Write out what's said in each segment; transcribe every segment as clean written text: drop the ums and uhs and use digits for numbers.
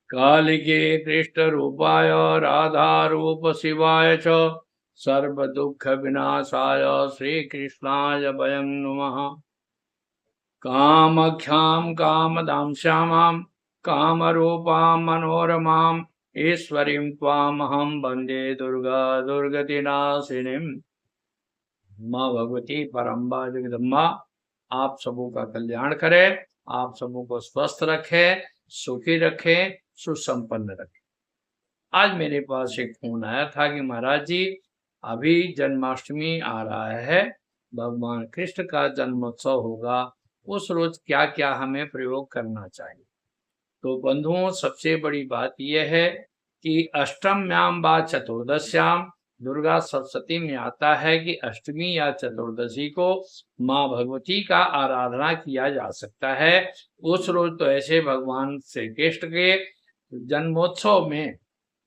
कालिके कृष्ण रूपाय राधा रूप शिवाय च सर्व दुख विनाशाय श्री कृष्णाय वयं नमः। कामख्यां कामदां श्यामां कामरूपां मनोरमां ईश्वरीं त्वामहं वन्दे दुर्गा दुर्गतिनाशिनीं। माँ भगवती परम्बा जगदम्बा आप सबों का कल्याण करे, आप सबों को स्वस्थ रखे, सुखी रखे, सुसंपन्न रखे। आज मेरे पास एक फोन आया था कि महाराज जी अभी जन्माष्टमी आ रहा है, भगवान कृष्ण का जन्मोत्सव होगा, उस रोज क्या क्या हमें प्रयोग करना चाहिए। तो बंधुओं, सबसे बड़ी बात यह है कि अष्टम्याम व चतुर्दश्याम, दुर्गा सप्तमी में आता है कि अष्टमी या चतुर्दशी को माँ भगवती का आराधना किया जा सकता है। उस रोज तो ऐसे भगवान श्री कृष्ण के जन्मोत्सव में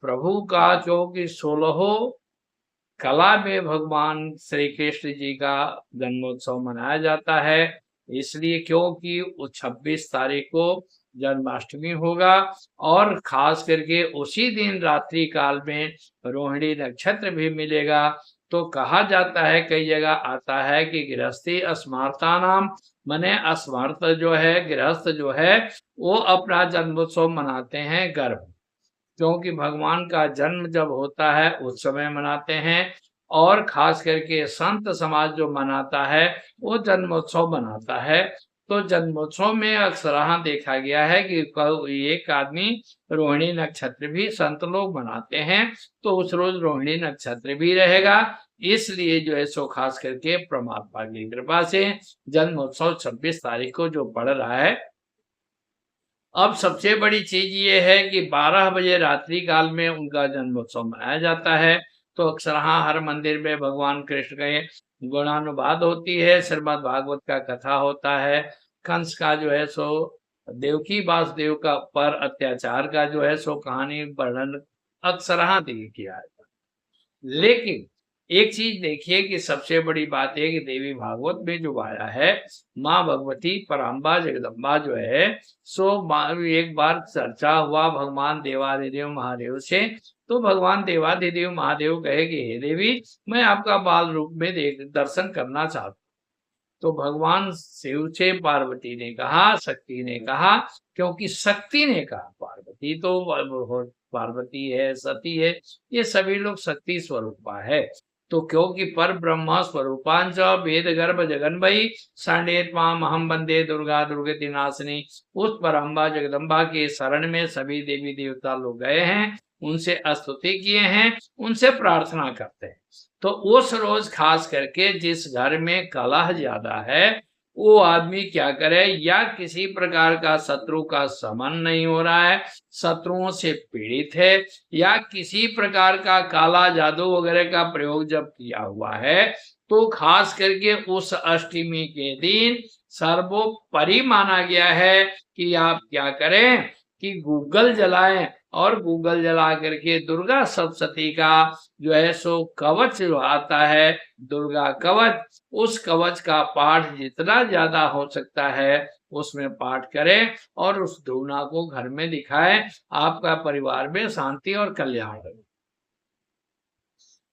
प्रभु का जो कि 16 कला में भगवान श्री कृष्ण जी का जन्मोत्सव मनाया जाता है। इसलिए क्योंकि 26 तारीख को जन्माष्टमी होगा और खास करके उसी दिन रात्रि काल में रोहिणी नक्षत्र भी मिलेगा, तो कहा जाता है, कई जगह आता है कि गृहस्थी अस्मार्ता नाम, माने अस्मार्त जो है, गृहस्थ जो है, वो अपना जन्मोत्सव मनाते हैं गर्भ, क्योंकि भगवान का जन्म जब होता है उस समय मनाते हैं। और खास करके संत समाज जो मनाता है वो जन्मोत्सव मनाता है। तो जन्मोत्सव में अक्सर देखा गया है कि एक आदमी रोहिणी नक्षत्र भी संत लोग मनाते हैं, तो उस रोज रोहिणी नक्षत्र भी रहेगा। इसलिए जो है सो खास करके परमात्मा की कृपा से जन्मोत्सव 26 तारीख को जो पड़ रहा है। अब सबसे बड़ी चीज ये है कि 12 बजे रात्रि काल में उनका जन्मोत्सव मनाया जाता है। तो अक्सर हर मंदिर में भगवान कृष्ण के गुणानुवाद होती है, श्रीमद् भागवत का कथा होता है, कंस का जो है सो देवकी वासुदेव का पर अत्याचार का जो है सो कहानी वर्णन अक्सर किया है। लेकिन एक चीज देखिए कि सबसे बड़ी बात है कि देवी भागवत में जो आया है, माँ भगवती पराम्बा जगदम्बा जो है सो एक बार चर्चा हुआ भगवान देवादिदेव महादेव से। तो भगवान देवादिदेव महादेव कहे कि हे देवी, मैं आपका बाल रूप में दर्शन करना चाहता हूँ। तो भगवान शिव से पार्वती ने कहा, शक्ति ने कहा, क्योंकि शक्ति ने कहा, पार्वती तो पार्वती है, सती है, ये सभी लोग शक्ति स्वरूपा है। तो क्योंकि पर ब्रह्म स्वरूपांच वेद गर्भ जगन्मयी सांडेत्वाम अहम वंदे दुर्गा दुर्गति नाशिनी, उस परम्बा जगदम्बा के शरण में सभी देवी देवता लोग गए हैं, उनसे स्तुति किए हैं, उनसे प्रार्थना करते हैं। तो उस रोज खास करके जिस घर में कलह ज्यादा है वो आदमी क्या करे, या किसी प्रकार का शत्रु का समन नहीं हो रहा है, शत्रुओं से पीड़ित है, या किसी प्रकार का काला जादू वगैरह का प्रयोग जब किया हुआ है, तो खास करके उस अष्टमी के दिन सर्वोपरि माना गया है कि आप क्या करें कि गूगल जलाएं, और गूगल जला करके दुर्गा सप्तशती का जो है सो कवच जो आता है, दुर्गा कवच, उस कवच का पाठ जितना ज्यादा हो सकता है उसमें पाठ करें और उस धूना को घर में दिखाएं, आपका परिवार में शांति और कल्याण रहे।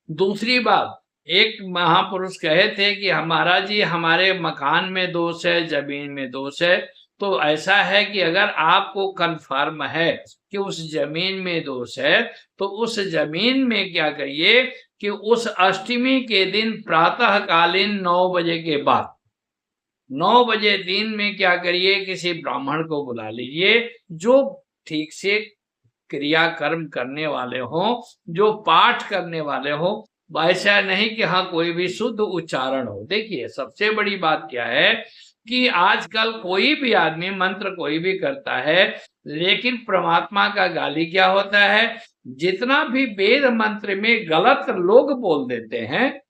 दूसरी बात, एक महापुरुष कहे थे कि हमारा जी हमारे मकान में दोष है, जमीन में दोष है। तो ऐसा है कि अगर आपको कन्फर्म है कि उस जमीन में दोष है, तो उस जमीन में क्या करिए कि उस अष्टमी के दिन प्रातः कालीन 9 बजे के बाद, 9 बजे दिन में क्या करिए, किसी ब्राह्मण को बुला लीजिए जो ठीक से क्रिया कर्म करने वाले हों, जो पाठ करने वाले हों। ऐसा नहीं कि हाँ कोई भी शुद्ध उच्चारण हो। देखिए सबसे बड़ी बात क्या है कि आजकल कोई भी आदमी मंत्र कोई भी करता है, लेकिन परमात्मा का गाली क्या होता है, जितना भी वेद मंत्र में गलत लोग बोल देते हैं,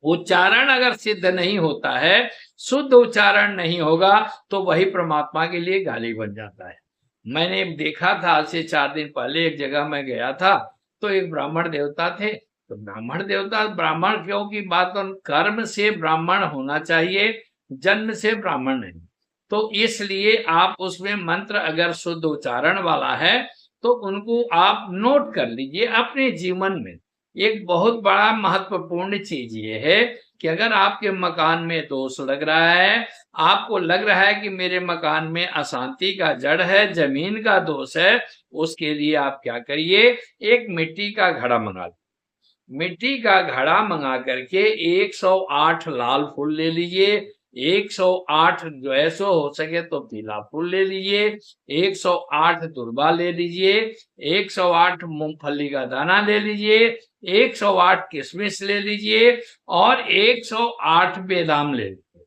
उच्चारण अगर सिद्ध नहीं होता है, शुद्ध उच्चारण नहीं होगा, तो वही परमात्मा के लिए गाली बन जाता है। मैंने देखा था आज से 4 दिन पहले एक जगह मैं गया था, तो एक ब्राह्मण देवता थे, तो ब्राह्मण देवता, ब्राह्मण क्यों की बात, कर्म से ब्राह्मण होना चाहिए, जन्म से ब्राह्मण नहीं। तो इसलिए आप उसमें मंत्र अगर शुद्ध उच्चारण वाला है तो उनको आप नोट कर लीजिए अपने जीवन में। एक बहुत बड़ा महत्वपूर्ण चीज ये है कि अगर आपके मकान में दोष लग रहा है, आपको लग रहा है कि मेरे मकान में अशांति का जड़ है, जमीन का दोष है, उसके लिए आप क्या करिए, एक मिट्टी का घड़ा मंगा लीजिए। मिट्टी का घड़ा मंगा करके 108 लाल फूल ले लीजिए, 108 जो है सो हो सके तो पीला फूल ले लीजिए, 108 दुर्बा ले लीजिए, 108 मूंगफली का दाना ले लीजिए, 108 किशमिश ले लीजिए और 108 बादाम ले लीजिए।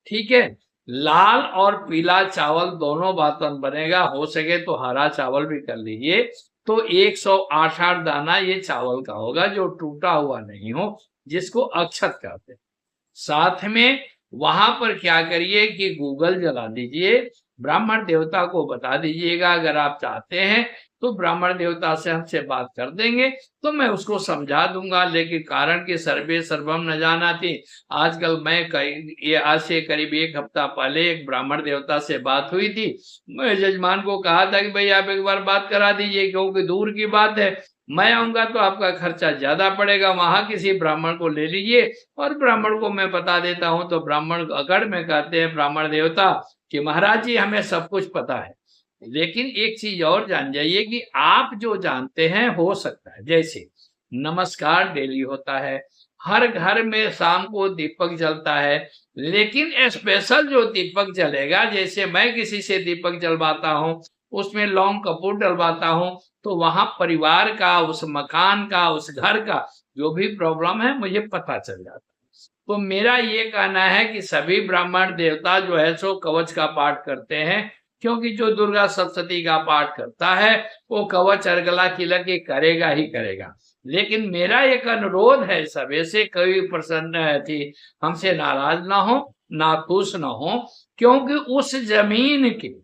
ठीक है, लाल और पीला चावल दोनों बर्तन बनेगा, हो सके तो हरा चावल भी कर लीजिए। तो 108 दाना ये चावल का होगा जो टूटा हुआ नहीं हो, जिसको अक्षत कहते हैं। साथ में वहां पर क्या करिए कि गूगल जला दीजिए, ब्राह्मण देवता को बता दीजिएगा अगर आप चाहते हैं तो ब्राह्मण देवता से हमसे बात कर देंगे तो मैं उसको समझा दूंगा। लेकिन कारण कि सर्वे सर्वम न जानाति, आजकल मैं ये आज से करीब 1 हफ्ता पहले एक ब्राह्मण देवता से बात हुई थी। मैं जजमान को कहा था कि भाई आप एक बार बात करा दीजिए क्योंकि दूर की बात है, मैं आऊंगा तो आपका खर्चा ज्यादा पड़ेगा, वहां किसी ब्राह्मण को ले लीजिए और ब्राह्मण को मैं बता देता हूं। तो ब्राह्मण अकड़ में कहते हैं ब्राह्मण देवता कि महाराज जी हमें सब कुछ पता है, लेकिन एक चीज और जान जाइए कि आप जो जानते हैं हो सकता है, जैसे नमस्कार डेली होता है, हर घर में शाम को दीपक जलता है, लेकिन स्पेशल जो दीपक जलेगा, जैसे मैं किसी से दीपक जलवाता हूँ उसमें लौंग कपूर डलवाता हूँ, तो वहां परिवार का, उस मकान का, उस घर का जो भी प्रॉब्लम है मुझे पता चल जाता है। तो मेरा ये कहना है कि सभी ब्राह्मण देवता जो है सो कवच का पाठ करते हैं, क्योंकि जो दुर्गा सप्तशती का पाठ करता है वो कवच अर्गला तिलक ये करेगा ही करेगा। लेकिन मेरा एक अनुरोध है सभी से, कोई प्रसन्न थी हमसे नाराज ना हो, नाखुश ना हो, क्योंकि उस जमीन के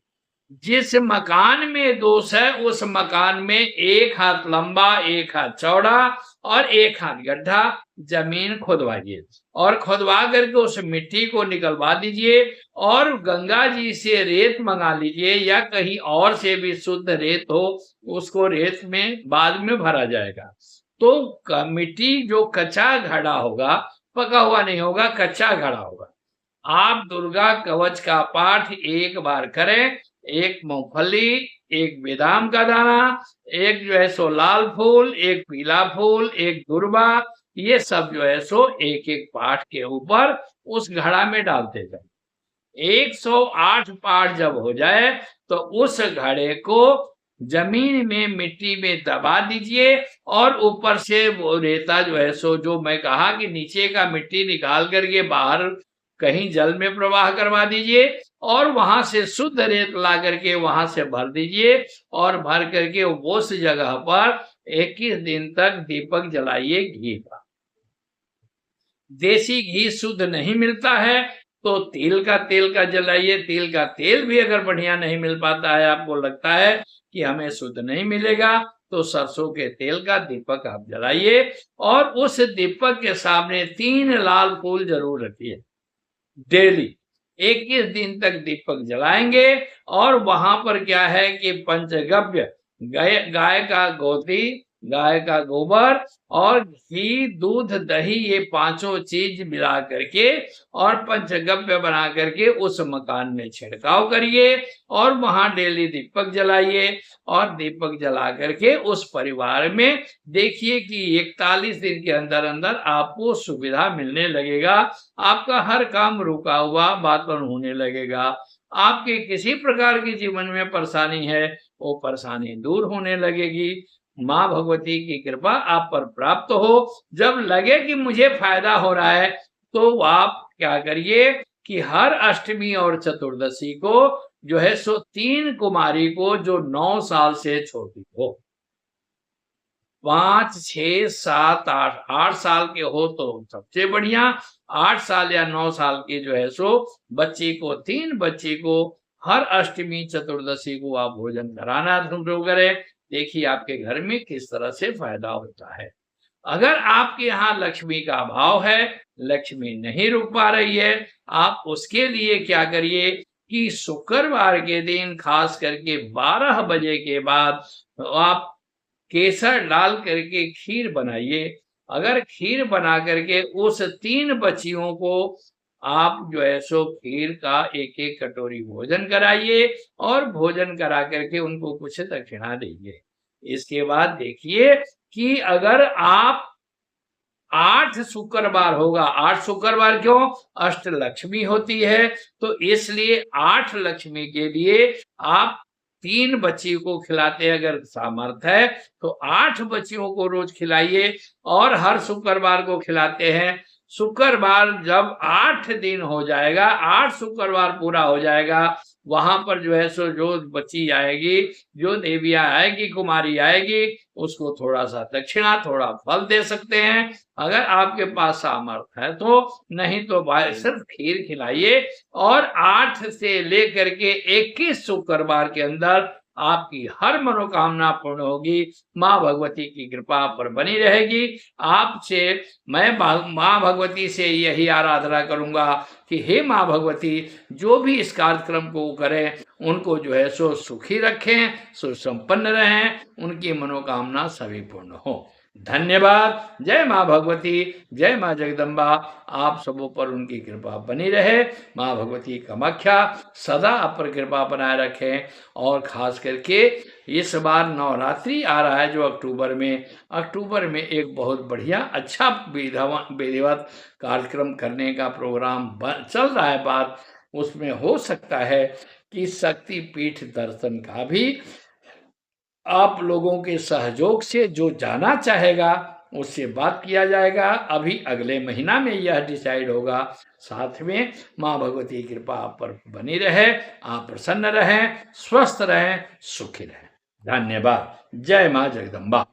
जिस मकान में दोष है उस मकान में 1 हाथ लंबा, 1 हाथ चौड़ा और 1 हाथ गड्ढा जमीन खुदवाइए और खुदवा करके उस मिट्टी को निकलवा दीजिए और गंगा जी से रेत मंगा लीजिए या कहीं और से भी शुद्ध रेत हो, उसको रेत में बाद में भरा जाएगा। तो मिट्टी जो कच्चा घड़ा होगा, पका हुआ नहीं होगा, कच्चा घड़ा होगा। आप दुर्गा कवच का पाठ एक बार करें, 1 मूंगफली, 1 बादाम का दाना, 1 जो है सो लाल फूल, 1 पीला फूल, 1 दुर्बा, ये सब जो है सो एक एक पाठ के ऊपर उस घड़ा में डालते जाए। 108 पाठ जब हो जाए तो उस घड़े को जमीन में मिट्टी में दबा दीजिए और ऊपर से वो रेता जो है सो, जो मैं कहा कि नीचे का मिट्टी निकाल करके बाहर कहीं जल में प्रवाह करवा दीजिए और वहां से शुद्ध रेत ला करके वहां से भर दीजिए और भर करके उस जगह पर 21 दिन तक दीपक जलाइए घी का। देसी घी शुद्ध नहीं मिलता है तो तेल का जलाइए। तेल का तेल भी अगर बढ़िया नहीं मिल पाता है, आपको लगता है कि हमें शुद्ध नहीं मिलेगा, तो सरसों के तेल का दीपक आप जलाइए और उस दीपक के सामने 3 लाल फूल जरूर रखिए। डेली 21 दिन तक दीपक जलाएंगे और वहां पर क्या है कि पंचगव्य, गाय का गोती, गाय का गोबर और घी, दूध, दही, ये 5 चीज मिला करके और पंचगव्य बना करके उस मकान में छिड़काव करिए और वहां डेली दीपक जलाइए और दीपक जला करके उस परिवार में देखिए कि 41 दिन के अंदर अंदर आपको सुविधा मिलने लगेगा। आपका हर काम रुका हुआ वातावरण होने लगेगा। आपके किसी प्रकार की जीवन में परेशानी है वो परेशानी दूर होने लगेगी। माँ भगवती की कृपा आप पर प्राप्त हो। जब लगे कि मुझे फायदा हो रहा है तो आप क्या करिए कि हर अष्टमी और चतुर्दशी को जो है सो 3 कुमारी को जो 9 साल से छोटी हो, 5, 6, 7, 8 साल के हो तो सबसे बढ़िया, 8 साल या 9 साल की जो है सो बच्ची को, 3 बच्ची को हर अष्टमी चतुर्दशी को आप भोजन कराना शुरू करें। देखिए आपके घर में किस तरह से फायदा होता है। अगर आपके यहाँ लक्ष्मी का अभाव है, लक्ष्मी नहीं रुक पा रही है, आप उसके लिए क्या करिए कि शुक्रवार के दिन खास करके 12 बजे के बाद आप केसर डाल करके खीर बनाइए। अगर खीर बना करके उस 3 बच्चियों को आप जो है सो खीर का एक-एक कटोरी भोजन कराइए और भोजन करा करके उनको कुछ दक्षिणा दीजिए। इसके बाद देखिए कि अगर आप 8 शुक्रवार होगा, 8 शुक्रवार क्यों? अष्टलक्ष्मी होती है, तो इसलिए 8 लक्ष्मी के लिए आप 3 बच्ची को खिलाते हैं, अगर सामर्थ्य है तो 8 बच्चियों को रोज खिलाइए और हर शुक्रवार को खिलाते हैं। शुक्रवार जब 8 दिन हो जाएगा, 8 शुक्रवार पूरा हो जाएगा, वहां पर जो है सो जो बच्ची आएगी, जो देवियां आएगी, कुमारी आएगी, उसको थोड़ा सा दक्षिणा, थोड़ा फल दे सकते हैं अगर आपके पास सामर्थ्य है तो। नहीं तो भाई सिर्फ खीर खिलाइए और 8 से लेकर के 21 शुक्रवार के अंदर आपकी हर मनोकामना पूर्ण होगी। माँ भगवती की कृपा आप पर बनी रहेगी। आपसे मैं माँ भगवती से यही आराधना करूंगा कि हे माँ भगवती, जो भी इस कार्यक्रम को करें उनको जो है सो सुखी रखें, सुसंपन्न रहें, उनकी मनोकामना सभी पूर्ण हो। धन्यवाद। जय माँ भगवती, जय माँ जगदम्बा। आप सबों पर उनकी कृपा बनी रहे। माँ भगवती कामाख्या सदा आप पर कृपा बनाए रखें। और खास करके इस बार नवरात्रि आ रहा है जो अक्टूबर में एक बहुत बढ़िया अच्छा विधिवत कार्यक्रम करने का प्रोग्राम चल रहा है। बात उसमें हो सकता है कि शक्तिपीठ दर्शन का भी आप लोगों के सहयोग से जो जाना चाहेगा उससे बात किया जाएगा। अभी अगले महीना में यह डिसाइड होगा। साथ में माँ भगवती की कृपा आप पर बनी रहे, आप प्रसन्न रहें, स्वस्थ रहें, सुखी रहें। धन्यवाद। जय माँ जगदम्बा।